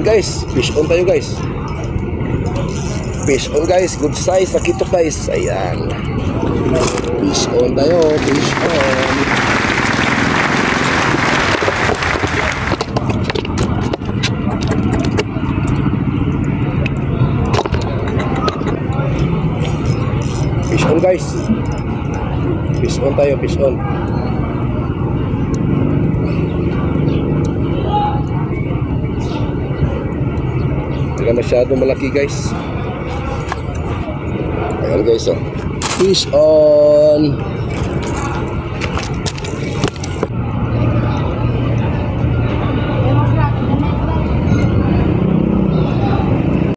guys, fish on tayo guys. Fish on guys, good size, nakitok guys. Ayan. Fish on tayo, fish on. Fish on guys. Fish on tayo, fish on. Hindi masyado malaki guys. Ayan guys, oh. Fish on.